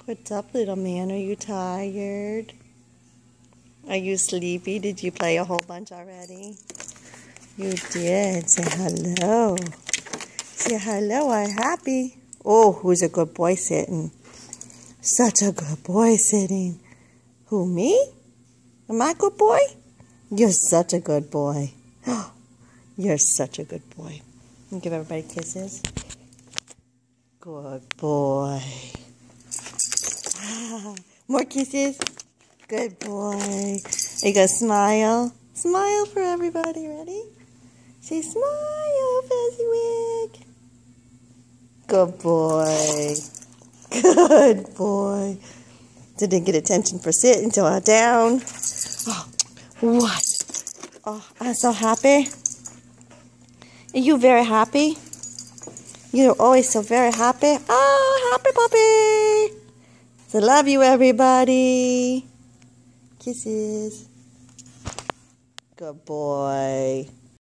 What's up, little man? Are you tired? Are you sleepy? Did you play a whole bunch already? You did. Say hello. Say hello. I'm happy. Oh, who's a good boy sitting? Such a good boy sitting. Who, me? Am I a good boy? You're such a good boy. You're such a good boy. Give everybody kisses. Good boy. More kisses. Good boy. Are you going to smile? Smile for everybody. Ready? Say smile, Fezziwig. Good boy. Good boy. Didn't get attention for sitting, so down. Oh, what? Oh, I'm so happy. Are you very happy? You're always so very happy. Oh, happy puppy. So love you, everybody. Kisses. Good boy.